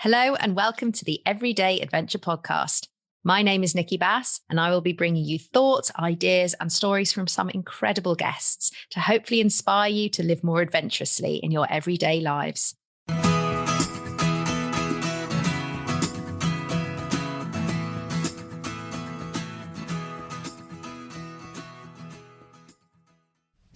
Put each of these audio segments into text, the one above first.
Hello and welcome to the Everyday Adventure Podcast. My name is Nikki Bass and I will be bringing you thoughts, ideas and stories from some incredible guests to hopefully inspire you to live more adventurously in your everyday lives.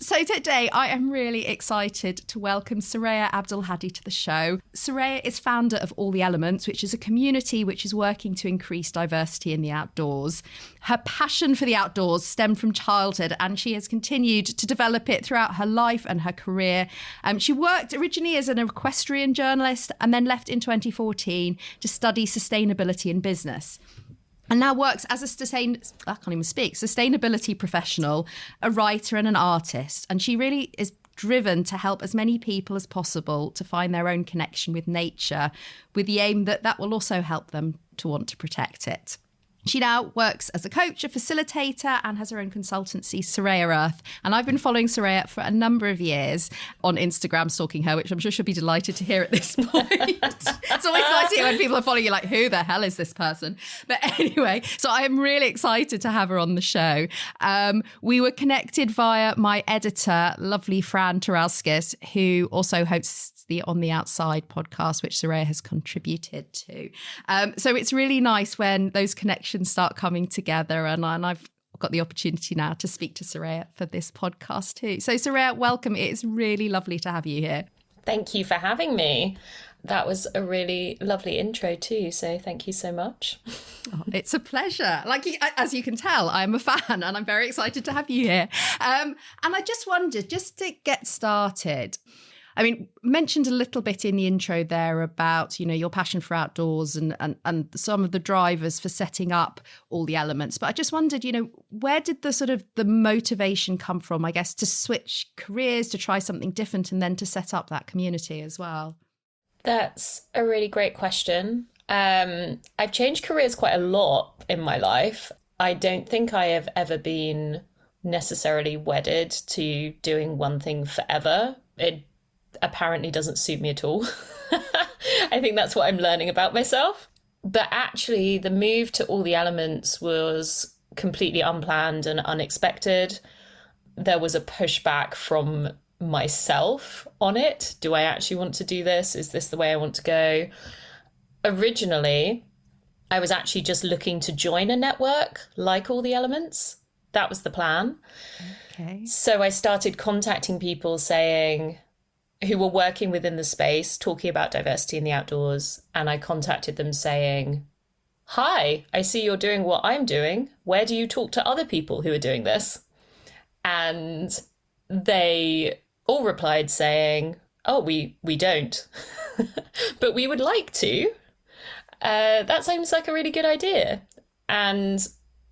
So today I am really excited to welcome Soraya Abdel-Hadi to the show. Soraya is founder of All the Elements, which is a community which is working to increase diversity in the outdoors. Her passion for the outdoors stemmed from childhood and she has continued to develop it throughout her life and her career. She worked originally as an equestrian journalist and then left in 2014 to study sustainability in business. And now works as a sustainability professional, a writer and an artist. And she really is driven to help as many people as possible to find their own connection with nature, with the aim that that will also help them to want to protect it. She now works as a coach, a facilitator, and has her own consultancy, Soraya Earth. And I've been following Soraya for a number of years on Instagram, stalking her, which I'm sure she'll be delighted to hear at this point. It's always nice to hear when people are following you, like, who the hell is this person? But anyway, so I am really excited to have her on the show. We were connected via my editor, lovely Fran Taralskis, who also hosts the On the Outside podcast, which Soraya has contributed to. So it's really nice when those connections start coming together. And I've got the opportunity now to speak to Soraya for this podcast too. So Soraya, welcome. It's really lovely to have you here. Thank you for having me. That was a really lovely intro too. So thank you so much. Oh, it's a pleasure. Like, as you can tell, I'm a fan and I'm very excited to have you here. And I just wondered, just to get started, I mean, mentioned a little bit in the intro there about, you know, your passion for outdoors and some of the drivers for setting up All the Elements. But I just wondered, you know, where did the motivation come from, I guess, to switch careers, to try something different and then to set up that community as well? That's a really great question. I've changed careers quite a lot in my life. I don't think I have ever been necessarily wedded to doing one thing forever. It apparently doesn't suit me at all. I think that's what I'm learning about myself. But actually, the move to All the Elements was completely unplanned and unexpected. There was a pushback from myself on it. Do I actually want to do this? Is this the way I want to go? Originally, I was actually just looking to join a network like All the Elements. That was the plan. Okay. So I started contacting people who were working within the space, talking about diversity in the outdoors. And I contacted them saying, hi, I see you're doing what I'm doing. Where do you talk to other people who are doing this? And they all replied saying, oh, we don't, but we would like to. That seems like a really good idea. And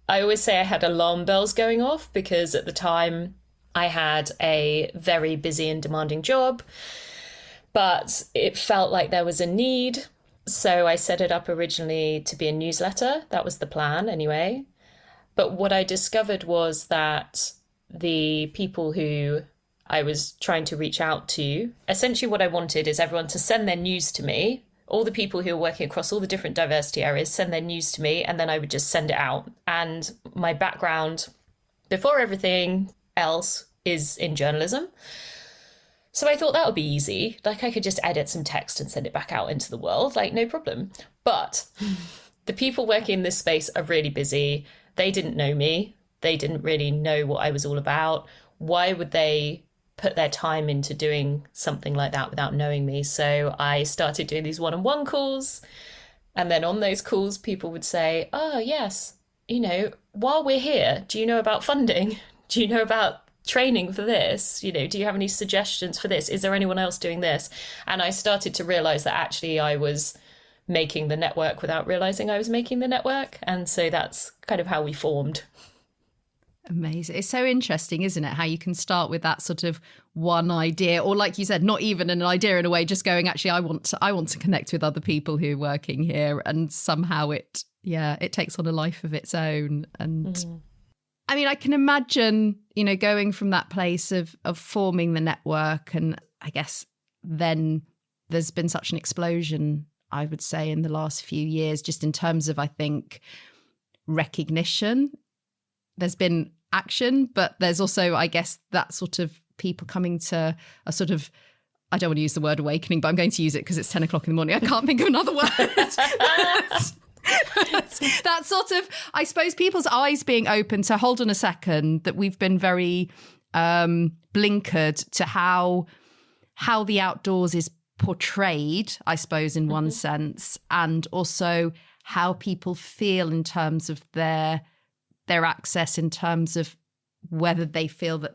I always say I had alarm bells going off because at the time I had a very busy and demanding job, but it felt like there was a need. So I set it up originally to be a newsletter. That was the plan anyway. But what I discovered was that the people who I was trying to reach out to, essentially what I wanted is everyone to send their news to me. All the people who are working across all the different diversity areas send their news to me, and then I would just send it out. And my background before everything else is in journalism. So I thought that would be easy. Like, I could just edit some text and send it back out into the world, like, no problem. But the people working in this space are really busy. They didn't know me. They didn't really know what I was all about. Why would they put their time into doing something like that without knowing me? So I started doing these one-on-one calls. And then on those calls, people would say, oh, yes, you know, while we're here, do you know about funding? Do you know about training for this? You know, do you have any suggestions for this? Is there anyone else doing this? And I started to realize that actually I was making the network without realizing I was making the network. And so that's kind of how we formed. Amazing. It's so interesting, isn't it? How you can start with that sort of one idea, or like you said, not even an idea in a way, just going, actually, I want to connect with other people who are working here. And somehow it takes on a life of its own. And I mean, I can imagine, you know, going from that place of forming the network, and I guess then there's been such an explosion I would say, in the last few years, just in terms of, I think, recognition. There's been action, but there's also, I guess, that sort of people coming to a sort of, I don't want to use the word awakening, but I'm going to use it because it's 10 o'clock in the morning. I can't think of another word. That sort of, I suppose, people's eyes being open to, hold on a second, that we've been very blinkered to how the outdoors is portrayed, I suppose, in one sense, and also how people feel in terms of their access, in terms of whether they feel that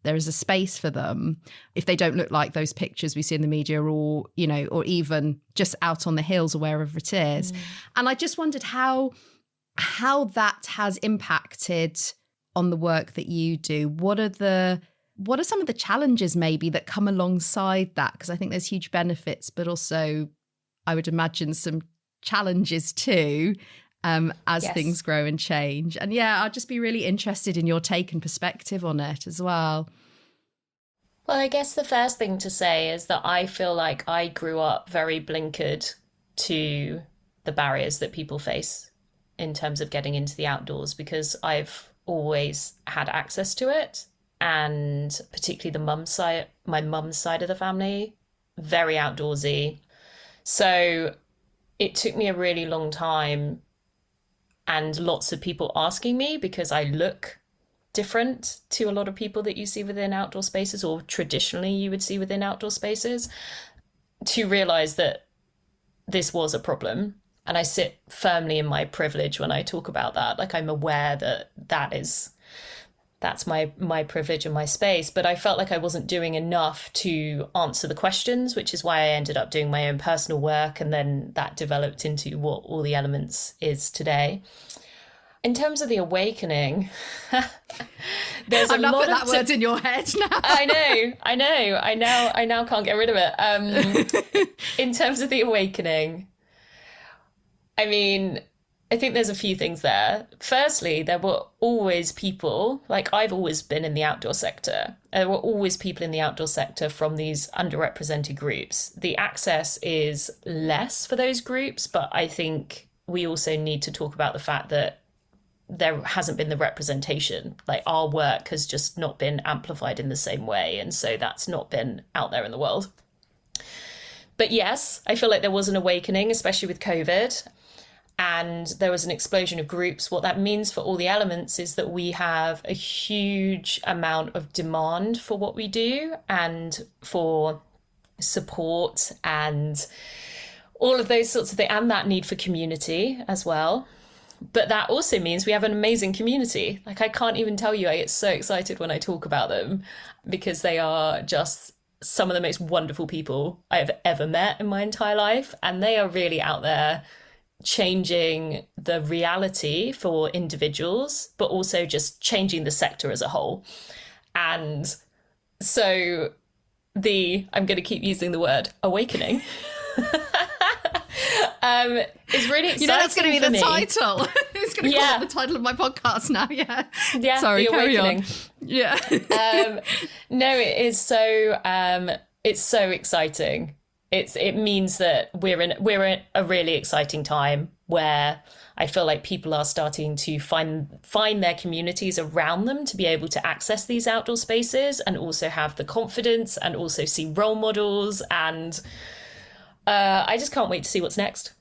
there is a space for them if they don't look like those pictures we see in the media, or, you know, or even just out on the hills or wherever it is. And I just wondered how that has impacted on the work that you do. What are some of the challenges maybe that come alongside that? Because I think there's huge benefits, but also I would imagine some challenges too, as things grow and change. And yeah, I'd just be really interested in your take and perspective on it as well. Well, I guess the first thing to say is that I feel like I grew up very blinkered to the barriers that people face in terms of getting into the outdoors, because I've always had access to it. And particularly my mum's side of the family, very outdoorsy. So it took me a really long time and lots of people asking me, because I look different to a lot of people that you see within outdoor spaces, or traditionally you would see within outdoor spaces, to realize that this was a problem. And I sit firmly in my privilege when I talk about that. Like, I'm aware that that's my privilege and my space, but I felt like I wasn't doing enough to answer the questions, which is why I ended up doing my own personal work, and then that developed into what All the Elements is today. In terms of the awakening, there's I'm not put that word in your head now. I now can't get rid of it. In terms of the awakening, I mean, I think there's a few things there. Firstly, there were always people, like, I've always been in the outdoor sector. There were always people in the outdoor sector from these underrepresented groups. The access is less for those groups, but I think we also need to talk about the fact that there hasn't been the representation. Like, our work has just not been amplified in the same way. And so that's not been out there in the world. But yes, I feel like there was an awakening, especially with COVID. And there was an explosion of groups. What that means for All the Elements is that we have a huge amount of demand for what we do, and for support and all of those sorts of things, and that need for community as well. But that also means we have an amazing community. Like, I can't even tell you, I get so excited when I talk about them, because they are just some of the most wonderful people I have ever met in my entire life. And they are really out there changing the reality for individuals, but also just changing the sector as a whole. And so I'm going to keep using the word awakening, is really exciting. You know, that's going to be the me. Title. It's going to be the title of my podcast now. Yeah. Sorry, the carry awakening. On. Yeah. No, it is so. It's so exciting. It means that we're in a really exciting time where I feel like people are starting to find their communities around them to be able to access these outdoor spaces, and also have the confidence, and also see role models. And I just can't wait to see what's next.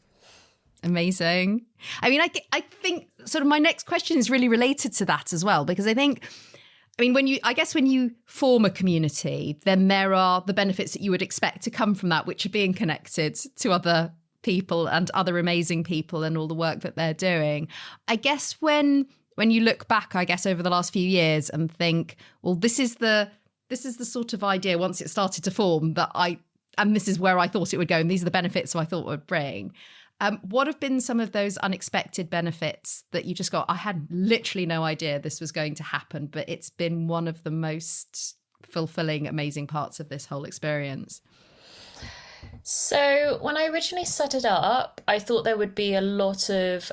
Amazing. I mean, I think sort of my next question is really related to that as well, because I mean, when you form a community, then there are the benefits that you would expect to come from that, which are being connected to other people and other amazing people and all the work that they're doing. I guess when you look back, I guess, over the last few years and think, well, this is the sort of idea once it started to form and this is where I thought it would go, and these are the benefits I thought it would bring. What have been some of those unexpected benefits that you just got, I had literally no idea this was going to happen, but it's been one of the most fulfilling, amazing parts of this whole experience? So when I originally set it up, I thought there would be a lot of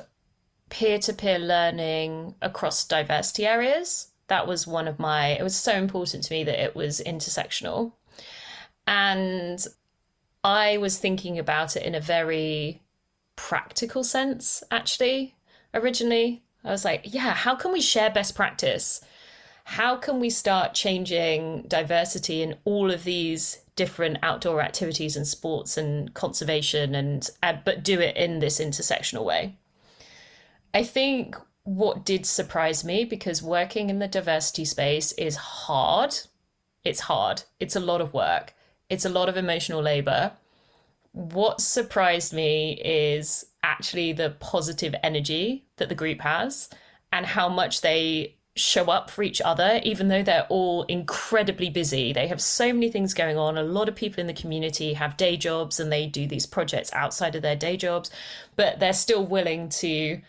peer-to-peer learning across diversity areas. That was it was so important to me that it was intersectional. And I was thinking about it in a very practical sense, actually, originally. I was like, yeah, how can we share best practice? How can we start changing diversity in all of these different outdoor activities and sports and conservation, and but do it in this intersectional way? I think what did surprise me, because working in the diversity space is hard. It's hard. It's a lot of work. It's a lot of emotional labor. What surprised me is actually the positive energy that the group has and how much they show up for each other, even though they're all incredibly busy. They have so many things going on. A lot of people in the community have day jobs and they do these projects outside of their day jobs, but they're still willing to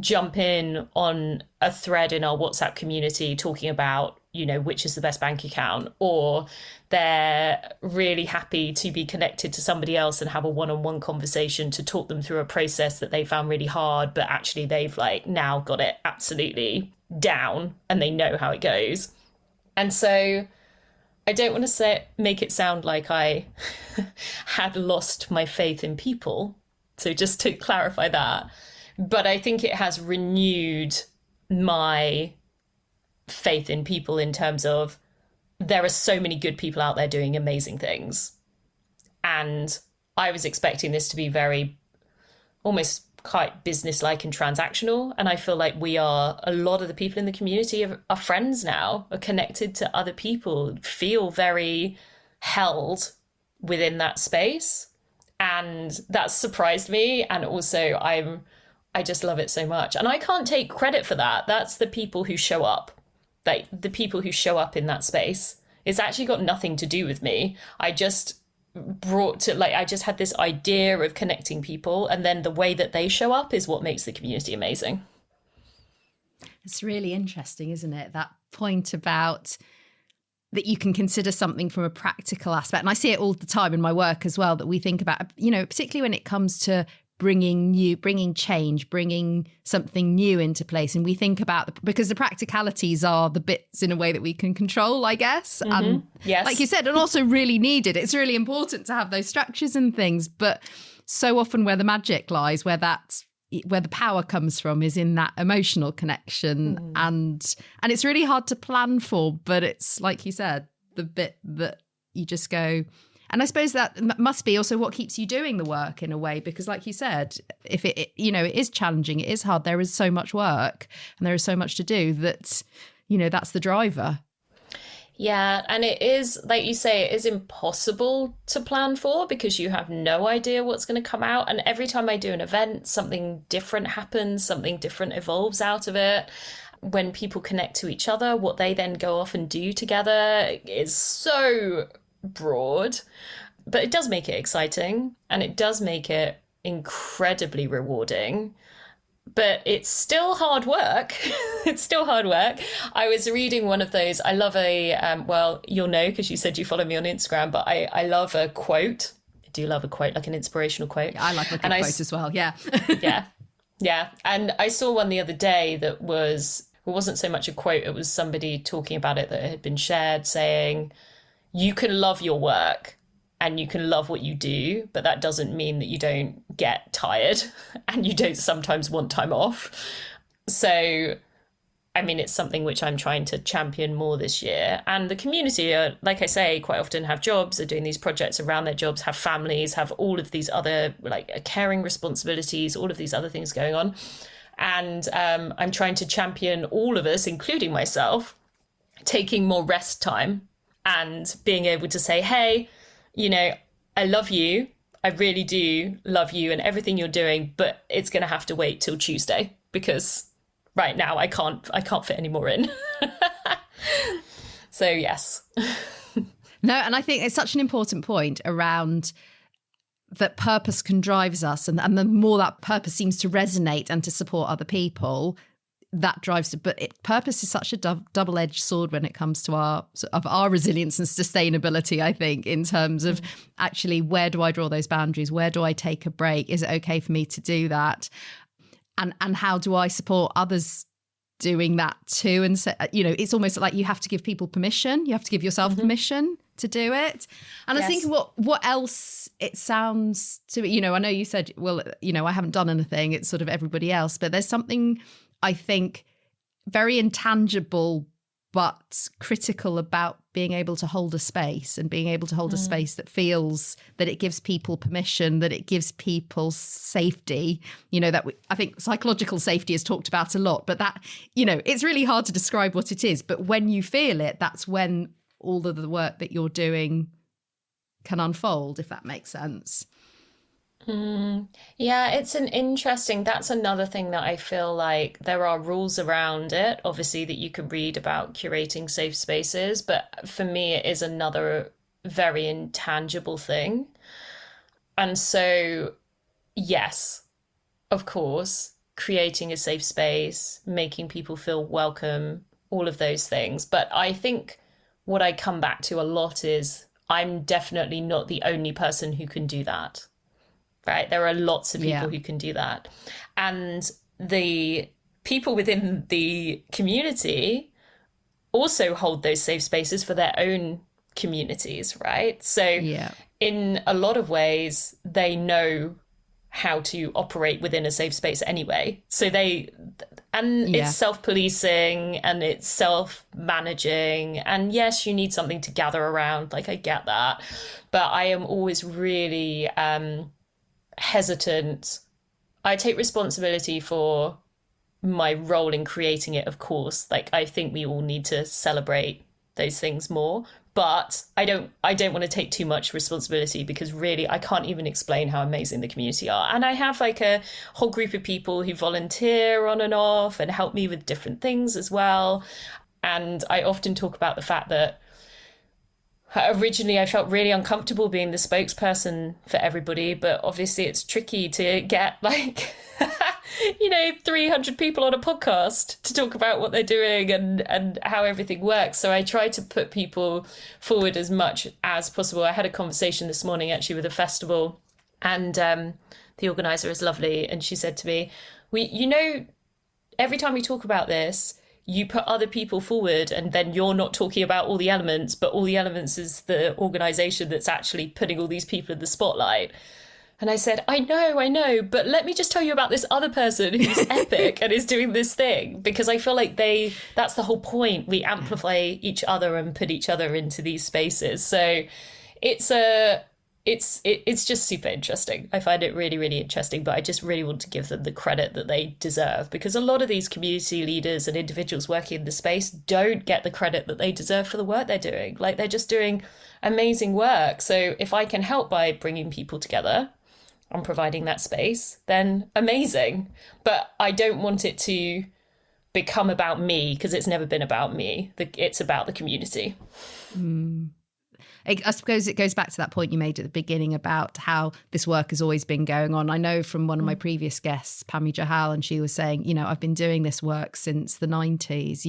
jump in on a thread in our WhatsApp community talking about, you know, which is the best bank account, or they're really happy to be connected to somebody else and have a one-on-one conversation to talk them through a process that they found really hard, but actually they've like now got it absolutely down and they know how it goes. And so I don't want to make it sound like I had lost my faith in people. So just to clarify that. But I think it has renewed my faith in people in terms of there are so many good people out there doing amazing things. And I was expecting this to be very almost quite business-like and transactional. And I feel like a lot of the people in the community are friends now, are connected to other people, feel very held within that space. And that surprised me. And also I just love it so much. And I can't take credit for that. That's the people who show up. Like the people who show up in that space. It's actually got nothing to do with me. I just I just had this idea of connecting people, and then the way that they show up is what makes the community amazing. It's really interesting, isn't it? That point about that you can consider something from a practical aspect. And I see it all the time in my work as well, that we think about, you know, particularly when it comes to bringing change, bringing something new into place. And we think about because the practicalities are the bits in a way that we can control, I guess. Mm-hmm. And yes, like you said, and also really needed. It's really important to have those structures and things. But so often where the magic lies, where the power comes from is in that emotional connection. And it's really hard to plan for, but it's like you said, the bit that you just go. And I suppose that must be also what keeps you doing the work in a way, because like you said, if it is challenging, it is hard, there is so much work and there is so much to do that, you know, that's the driver. Yeah. And it is, like you say, it is impossible to plan for because you have no idea what's going to come out. And every time I do an event, something different happens, something different evolves out of it. When people connect to each other, what they then go off and do together is so broad, but it does make it exciting and it does make it incredibly rewarding, but it's still hard work. It's still hard work. I was reading one of those, I love well, you'll know because you said you follow me on Instagram, but I love a quote. I do love a quote, like an inspirational quote. I like a good quote as well. Yeah. Yeah. And I saw one the other day that wasn't so much a quote, it was somebody talking about it that had been shared, saying, you can love your work and you can love what you do, but that doesn't mean that you don't get tired and you don't sometimes want time off. So, I mean, it's something which I'm trying to champion more this year. And the community are, like I say, quite often have jobs, are doing these projects around their jobs, have families, have all of these other like caring responsibilities, all of these other things going on. And I'm trying to champion all of us, including myself, taking more rest time and being able to say, hey, you know, I love you. I really do love you and everything you're doing, but it's going to have to wait till Tuesday because right now I can't fit any more in. So, yes. No, and I think it's such an important point around that purpose can drive us. And the more that purpose seems to resonate and to support other people, that drives it. But purpose is such a double-edged sword when it comes to our resilience and sustainability, I think, in terms of actually, where do I draw those boundaries? Where do I take a break? Is it okay for me to do that? And how do I support others doing that too? And so, you know, it's almost like you have to give people permission. You have to give yourself permission to do it. And I was thinking what else it sounds to, I know you said, well, I haven't done anything. It's sort of everybody else. But there's something, I think, very intangible but critical about being able to hold a space and being able to hold a space that feels that it gives people permission, that it gives people safety, I think psychological safety is talked about a lot, but that, it's really hard to describe what it is. But when you feel it, that's when all of the work that you're doing can unfold, if that makes sense. Yeah, that's another thing that I feel like there are rules around it, obviously, that you can read about curating safe spaces. But for me, it is another very intangible thing. And so, yes, of course, creating a safe space, making people feel welcome, all of those things. But I think what I come back to a lot is I'm definitely not the only person who can do that. Right? There are lots of people who can do that. And the people within the community also hold those safe spaces for their own communities, right? So in a lot of ways, they know how to operate within a safe space anyway. So it's self-policing and it's self-managing. And yes, you need something to gather around. Like, I get that. But I am always really hesitant. I take responsibility for my role in creating it, of course. Like, I think we all need to celebrate those things more, but I don't want to take too much responsibility, because really I can't even explain how amazing the community are. And I have like a whole group of people who volunteer on and off and help me with different things as well. And I often talk about the fact that originally I felt really uncomfortable being the spokesperson for everybody, but obviously it's tricky to get 300 people on a podcast to talk about what they're doing and how everything works. So I try to put people forward as much as possible. I had a conversation this morning actually with a festival, and the organizer is lovely, and she said to me, every time we talk about this, you put other people forward and then you're not talking about all the elements, but all the elements is the organization that's actually putting all these people in the spotlight. And I said, I know, but let me just tell you about this other person who's epic and is doing this thing, because I feel like that's the whole point. We amplify each other and put each other into these spaces. So it's just super interesting. I find it really, really interesting, but I just really want to give them the credit that they deserve, because a lot of these community leaders and individuals working in the space don't get the credit that they deserve for the work they're doing. Like, they're just doing amazing work. So if I can help by bringing people together and providing that space, then amazing. But I don't want it to become about me, because it's never been about me. It's about the community. I suppose it goes back to that point you made at the beginning about how this work has always been going on. I know from one of my previous guests, Pami Jahal, and she was saying, I've been doing this work since the 90s.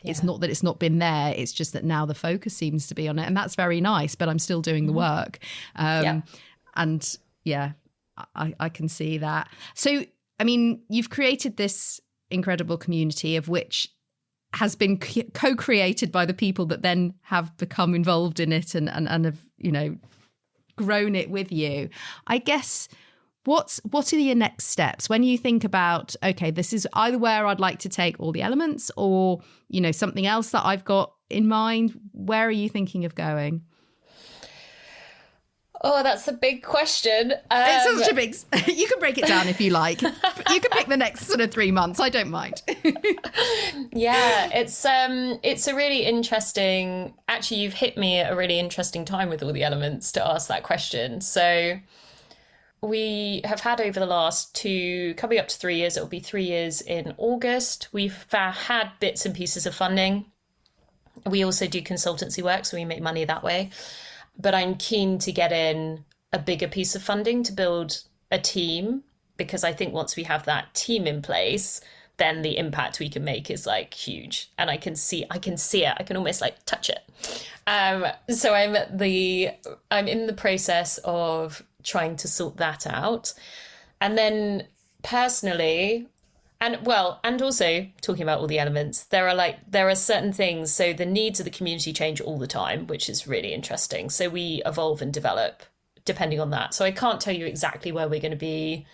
It's not that it's not been there. It's just that now the focus seems to be on it. And that's very nice, but I'm still doing the work. And I can see that. So, I mean, you've created this incredible community, of which has been co-created by the people that then have become involved in it and have, grown it with you. I guess, what are your next steps when you think about, okay, this is either where I'd like to take all the elements, or, something else that I've got in mind? Where are you thinking of going? Oh, that's a big question. It's such a big... You can break it down if you like. You can pick the next sort of 3 months. I don't mind. Yeah, it's a really interesting... Actually, you've hit me at a really interesting time with all the elements to ask that question. So we have had over the last coming up to 3 years, it'll be 3 years in August, we've had bits and pieces of funding. We also do consultancy work, so we make money that way. But I'm keen to get in a bigger piece of funding to build a team, because I think once we have that team in place, then the impact we can make is like huge. And I can see it. I can almost like touch it. So I'm in the process of trying to sort that out. And then personally, And also talking about all the elements, there are certain things. So the needs of the community change all the time, which is really interesting. So we evolve and develop depending on that. So I can't tell you exactly where we're going to be,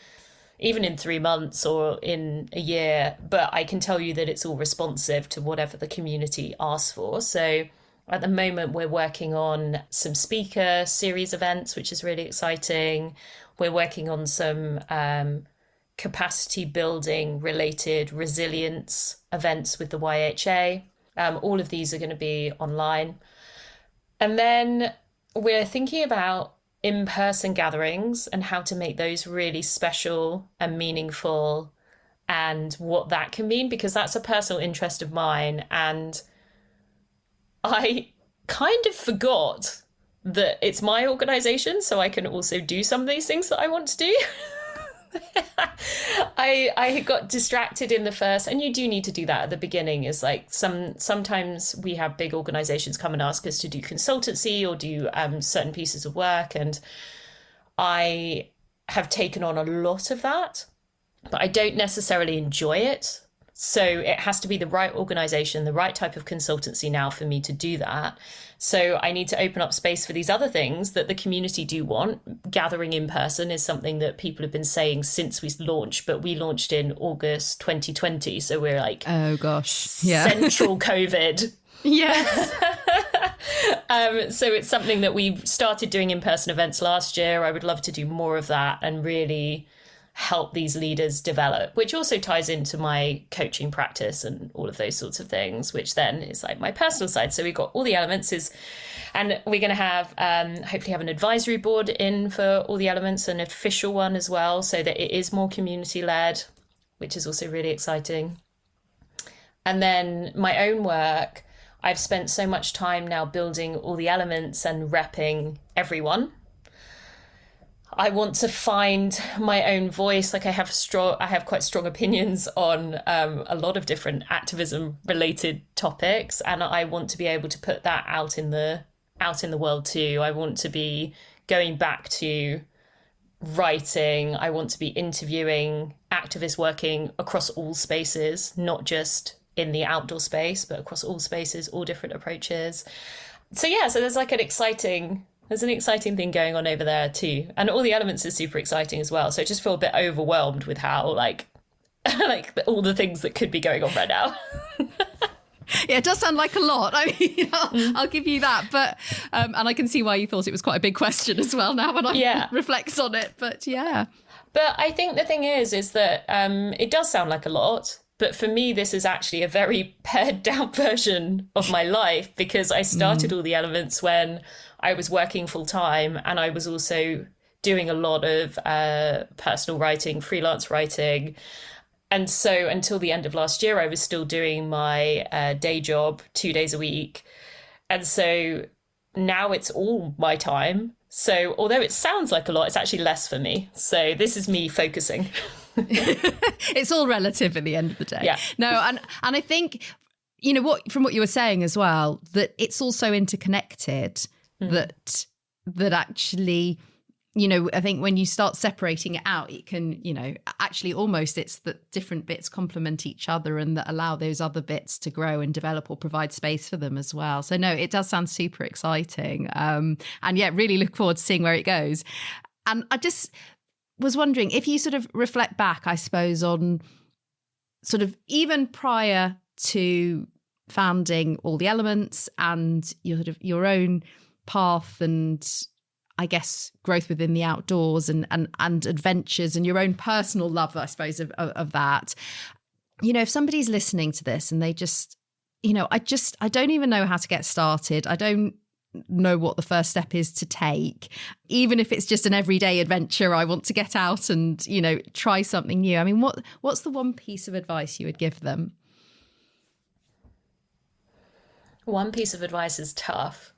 even in 3 months or in a year, but I can tell you that it's all responsive to whatever the community asks for. So at the moment, we're working on some speaker series events, which is really exciting. We're working on some capacity building related resilience events with the YHA. All of these are going to be online. And then we're thinking about in-person gatherings and how to make those really special and meaningful and what that can mean, because that's a personal interest of mine. And I kind of forgot that it's my organization, so I can also do some of these things that I want to do. I got distracted in the first, and you do need to do that at the beginning, is like sometimes we have big organizations come and ask us to do consultancy or do certain pieces of work, and I have taken on a lot of that, but I don't necessarily enjoy it. So it has to be the right organization, the right type of consultancy now for me to do that. So I need to open up space for these other things that the community do want. Gathering in person is something that people have been saying since we launched, but we launched in August 2020. So we're like, oh gosh, yeah, central COVID. Yes. So it's something that we started doing in-person events last year. I would love to do more of that and really help these leaders develop, which also ties into my coaching practice and all of those sorts of things, which then is like my personal side. So we've got all the elements and we're going to have hopefully have an advisory board in for all the elements, an official one as well, so that it is more community led, which is also really exciting. And then my own work, I've spent so much time now building all the elements and repping everyone. I want to find my own voice. Like I have quite strong opinions on a lot of different activism related topics, and I want to be able to put that out in the world too. I want to be going back to writing. I want to be interviewing activists working across all spaces, not just in the outdoor space, but across all spaces, all different approaches. So yeah, so there's an exciting thing going on over there too. And all the elements are super exciting as well. So I just feel a bit overwhelmed with how like all the things that could be going on right now. Yeah, it does sound like a lot. I mean, I'll give you that. But and I can see why you thought it was quite a big question as well now when I reflect on it. But yeah. But I think the thing is that it does sound like a lot. But for me, this is actually a very pared down version of my life, because I started all the elements when I was working full time, and I was also doing a lot of personal writing, freelance writing. And so until the end of last year, I was still doing my day job 2 days a week. And so now it's all my time. So although it sounds like a lot, it's actually less for me. So this is me focusing. It's all relative at the end of the day. Yeah. No, and I think, from what you were saying as well, that it's also interconnected, that actually, I think when you start separating it out, it can, actually almost it's that different bits complement each other and that allow those other bits to grow and develop or provide space for them as well. So no, it does sound super exciting. And yeah, really look forward to seeing where it goes. And I just was wondering if you sort of reflect back, I suppose, on sort of even prior to founding all the elements and your own path and I guess growth within the outdoors and adventures and your own personal love, I suppose, of that. If somebody's listening to this and they just, I don't even know how to get started. I don't know what the first step is to take, even if it's just an everyday adventure. I want to get out and try something new. I mean, what's the one piece of advice you would give them? One piece of advice is tough.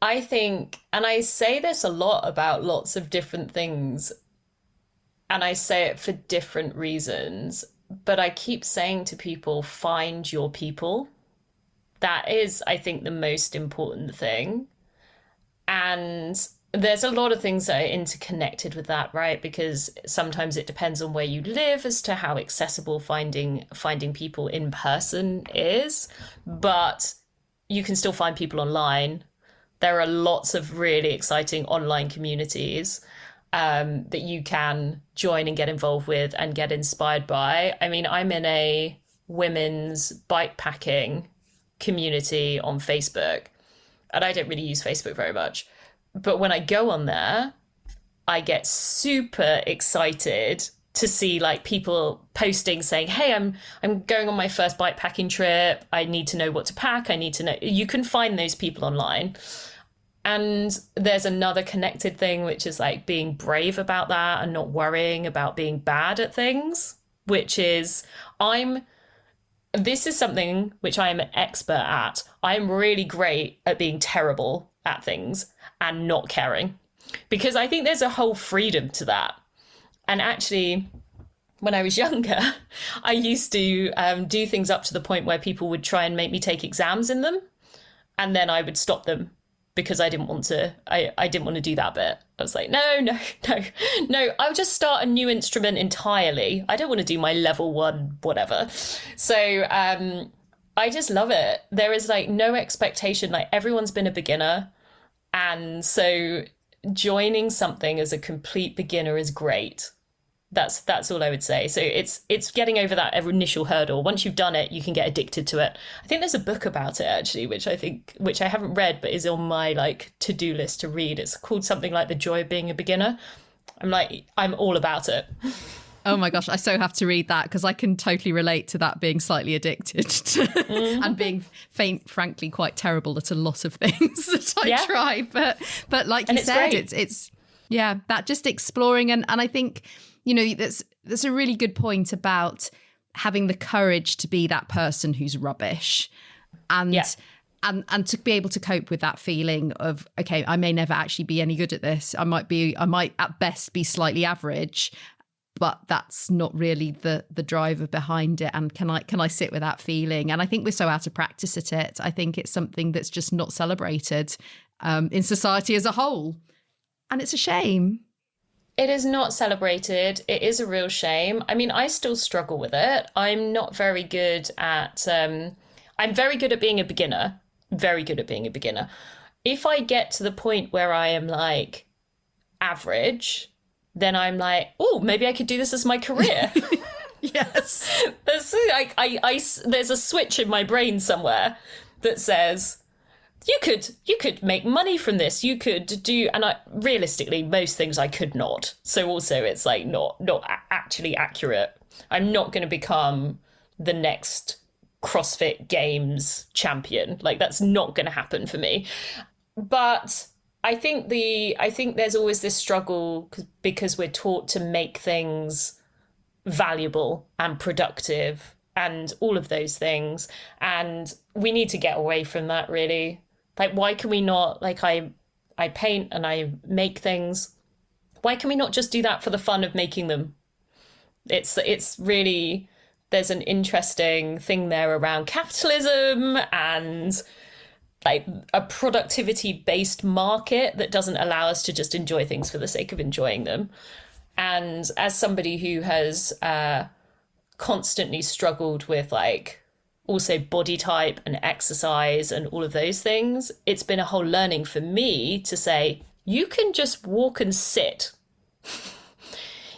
I think, and I say this a lot about lots of different things, and I say it for different reasons, but I keep saying to people, find your people. That is, I think, the most important thing. And there's a lot of things that are interconnected with that, right? Because sometimes it depends on where you live as to how accessible finding people in person is, but you can still find people online. There are lots of really exciting online communities that you can join and get involved with and get inspired by. I mean, I'm in a women's bikepacking community on Facebook, and I don't really use Facebook very much. But when I go on there, I get super excited to see like people posting saying, hey, I'm going on my first bikepacking trip. I need to know what to pack. I need to know. You can find those people online. And there's another connected thing, which is like being brave about that and not worrying about being bad at things, which is this is something which I am an expert at. I'm really great at being terrible at things and not caring, because I think there's a whole freedom to that. And actually, when I was younger, I used to do things up to the point where people would try and make me take exams in them, and then I would stop them because I didn't want to. I didn't want to do that bit. I was like, no. I'll just start a new instrument entirely. I don't want to do my level 1 whatever. So I just love it. There is like no expectation. Like everyone's been a beginner, and so joining something as a complete beginner is great. That's all I would say. So it's getting over that initial hurdle. Once you've done it, you can get addicted to it. I think there's a book about it actually, which I haven't read, but is on my like to-do list to read. It's called something like The Joy of Being a Beginner. I'm all about it. Oh my gosh, I so have to read that, because I can totally relate to that, being slightly addicted to, and being frankly quite terrible at a lot of things that I try. But like you said, it's that just exploring, and I think, you know, that's a really good point about having the courage to be that person who's rubbish, and to be able to cope with that feeling of, okay, I may never actually be any good at this. I might at best be slightly average, but that's not really the driver behind it. And can I sit with that feeling? And I think we're so out of practice at it. I think it's something that's just not celebrated in society as a whole, and it's a shame. It is not celebrated. It is a real shame. I mean, I still struggle with it. I'm not very good at... I'm very good at being a beginner. Very good at being a beginner. If I get to the point where I am like average, then I'm like, oh, maybe I could do this as my career. Yes. There's a switch in my brain somewhere that says... You could make money from this. You could do, and realistically, most things I could not. So also, it's like not actually accurate. I'm not going to become the next CrossFit Games champion. Like that's not going to happen for me. But I think there's always this struggle because we're taught to make things valuable and productive and all of those things, and we need to get away from that, really. Like, why can we not, like, I paint and I make things. Why can we not just do that for the fun of making them? It's really, there's an interesting thing there around capitalism and like a productivity-based market that doesn't allow us to just enjoy things for the sake of enjoying them. And as somebody who has constantly struggled with like also body type and exercise and all of those things, it's been a whole learning for me to say, you can just walk and sit.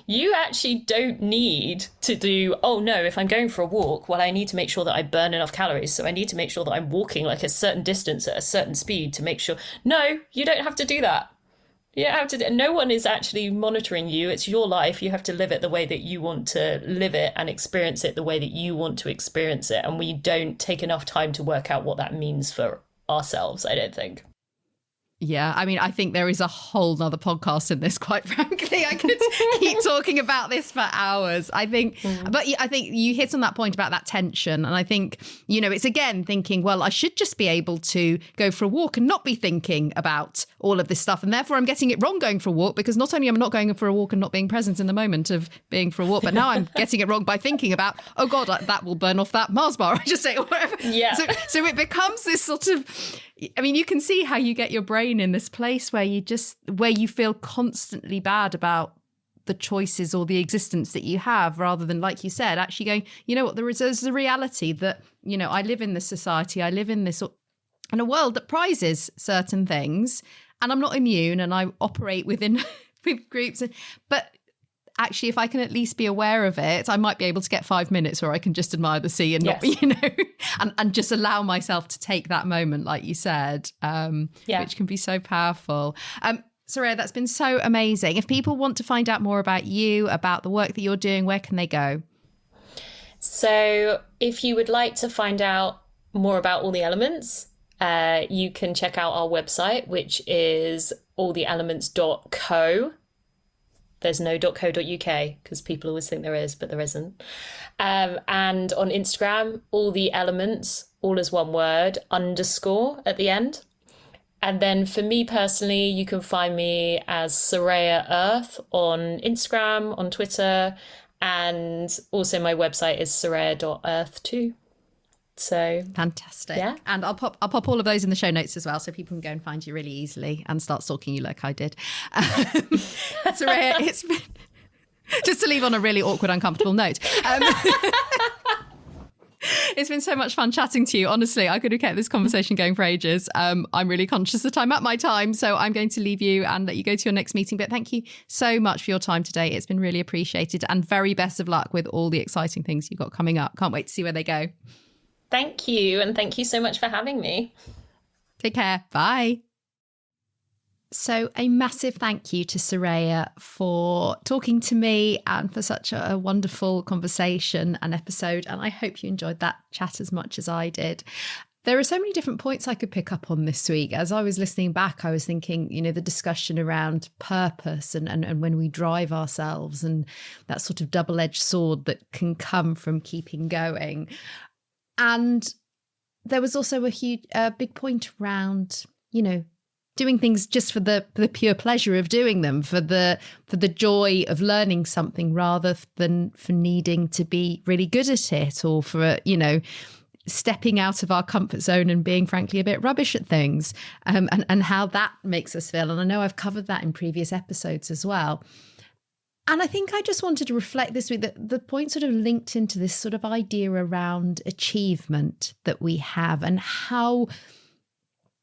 You actually don't need to do, oh no, if I'm going for a walk, well, I need to make sure that I burn enough calories. So I need to make sure that I'm walking like a certain distance at a certain speed to make sure. No, you don't have to do that. You don't have to. No one is actually monitoring you. It's your life. You have to live it the way that you want to live it and experience it the way that you want to experience it. And we don't take enough time to work out what that means for ourselves, I don't think. Yeah, I mean, I think there is a whole nother podcast in this, quite frankly. I could keep talking about this for hours, I think. But I think you hit on that point about that tension. And I think, you know, it's again thinking, well, I should just be able to go for a walk and not be thinking about all of this stuff. And therefore, I'm getting it wrong going for a walk, because not only am I not going for a walk and not being present in the moment of being for a walk, but now I'm getting it wrong by thinking about, oh, God, that will burn off that Mars bar I just ate or whatever. Yeah. So it becomes this sort of I mean, you can see how you get your brain in this place where you feel constantly bad about the choices or the existence that you have, rather than, like you said, actually going, you know what, there's the reality that, you know, I live in this society, I live in a world that prizes certain things, and I'm not immune, and I operate within with groups. But actually, if I can at least be aware of it, I might be able to get 5 minutes where I can just admire the sea and not, you know, and just allow myself to take that moment, like you said, which can be so powerful. Soraya, that's been so amazing. If people want to find out more about you, about the work that you're doing, where can they go? So if you would like to find out more about all the elements, you can check out our website, which is alltheelements.co. There's no .co.uk because people always think there is, but there isn't. And on Instagram, all the elements, all as one word, _ at the end. And then for me personally, you can find me as Soraya Earth on Instagram, on Twitter, and also my website is soraya.earth too. So fantastic. Yeah. And I'll pop all of those in the show notes as well, so people can go and find you really easily and start stalking you like I did. Soraya, it's been just to leave on a really awkward, uncomfortable note. It's been so much fun chatting to you. Honestly, I could have kept this conversation going for ages. I'm really conscious that I'm at my time, so I'm going to leave you and let you go to your next meeting. But thank you so much for your time today. It's been really appreciated, and very best of luck with all the exciting things you've got coming up. Can't wait to see where they go. Thank you. And thank you so much for having me. Take care. Bye. So a massive thank you to Soraya for talking to me and for such a wonderful conversation and episode. And I hope you enjoyed that chat as much as I did. There are so many different points I could pick up on this week. As I was listening back, I was thinking, you know, the discussion around purpose and when we drive ourselves and that sort of double-edged sword that can come from keeping going. And there was also a big point around, you know, doing things just for the pure pleasure of doing them, for the joy of learning something, rather than for needing to be really good at it, or for, you know, stepping out of our comfort zone and being frankly a bit rubbish at things, and how that makes us feel. And I know I've covered that in previous episodes as well. And I think I just wanted to reflect this week that the point sort of linked into this sort of idea around achievement that we have, and how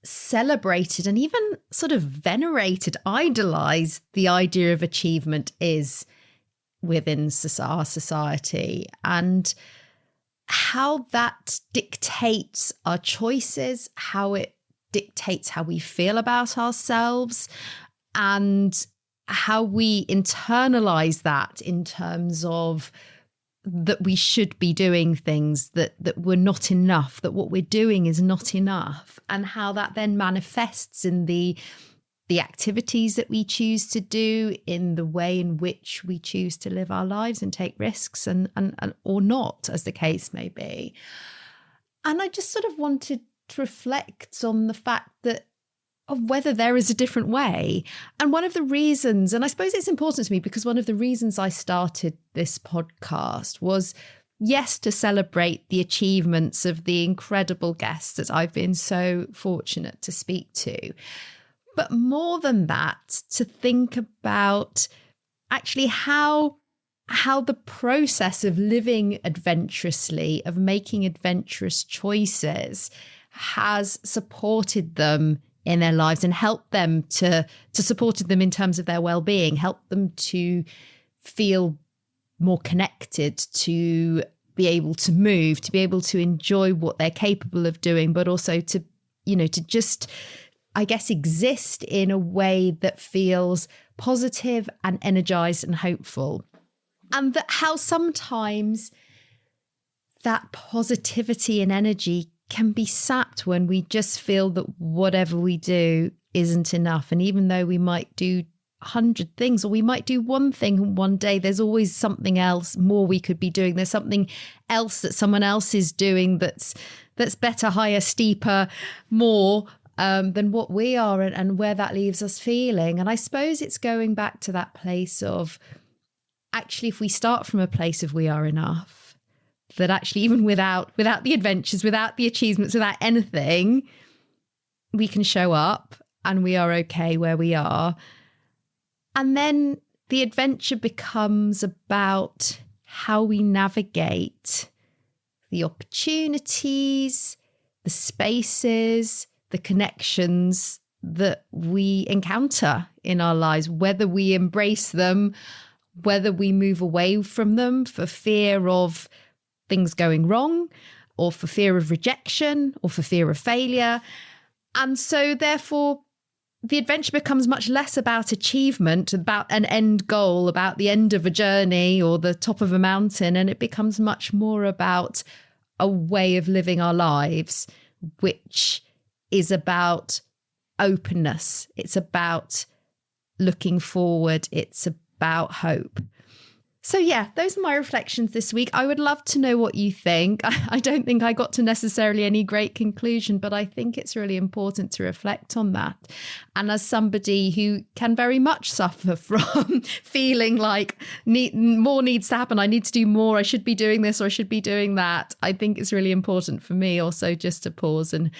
celebrated and even sort of venerated, idolized the idea of achievement is within our society, and how that dictates our choices, how it dictates how we feel about ourselves, and how we internalize that in terms of that we should be doing things that we're not enough, that what we're doing is not enough, and how that then manifests in the activities that we choose to do, in the way in which we choose to live our lives and take risks and or not, as the case may be. And I just sort of wanted to reflect on the fact that of whether there is a different way. And one of the reasons, and I suppose it's important to me because one of the reasons I started this podcast was, yes, to celebrate the achievements of the incredible guests that I've been so fortunate to speak to. But more than that, to think about actually how the process of living adventurously, of making adventurous choices, has supported them in their lives and helped them to supported them in terms of their well-being, helped them to feel more connected, to be able to move, to be able to enjoy what they're capable of doing, but also to, you know, to just, I guess, exist in a way that feels positive and energized and hopeful. And that how sometimes that positivity and energy can be sapped when we just feel that whatever we do isn't enough. And even though we might do 100 things, or we might do one thing one day, there's always something else more we could be doing. There's something else that someone else is doing that's better, higher, steeper, more than what we are, and where that leaves us feeling. And I suppose it's going back to that place of, actually, if we start from a place of we are enough, that actually even without the adventures, without the achievements, without anything, we can show up and we are okay where we are. And then the adventure becomes about how we navigate the opportunities, the spaces, the connections that we encounter in our lives, whether we embrace them, whether we move away from them for fear of things going wrong, or for fear of rejection, or for fear of failure. And so therefore, the adventure becomes much less about achievement, about an end goal, about the end of a journey or the top of a mountain. And it becomes much more about a way of living our lives, which is about openness. It's about looking forward. It's about hope. So yeah, those are my reflections this week. I would love to know what you think. I don't think I got to necessarily any great conclusion, but I think it's really important to reflect on that. And as somebody who can very much suffer from feeling like more needs to happen, I need to do more, I should be doing this or I should be doing that, I think it's really important for me also just to pause and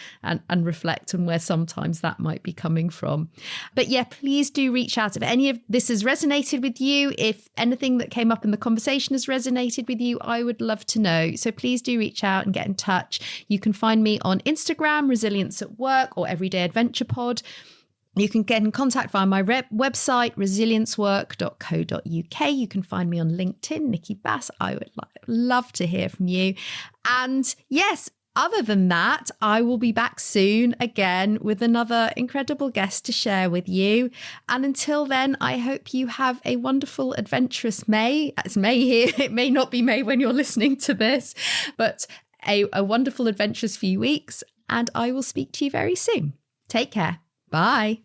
reflect on where sometimes that might be coming from. But yeah, please do reach out if any of this has resonated with you. If anything that came up in the conversation has resonated with you, I would love to know. So please do reach out and get in touch. You can find me on Instagram, Resilience at Work, or Everyday Adventure Pod. You can get in contact via my website, resiliencework.co.uk. You can find me on LinkedIn, Nikki Bass. I would love to hear from you. And yes, other than that, I will be back soon again with another incredible guest to share with you. And until then, I hope you have a wonderful, adventurous May. It's May here. It may not be May when you're listening to this, but a wonderful, adventurous few weeks. And I will speak to you very soon. Take care. Bye.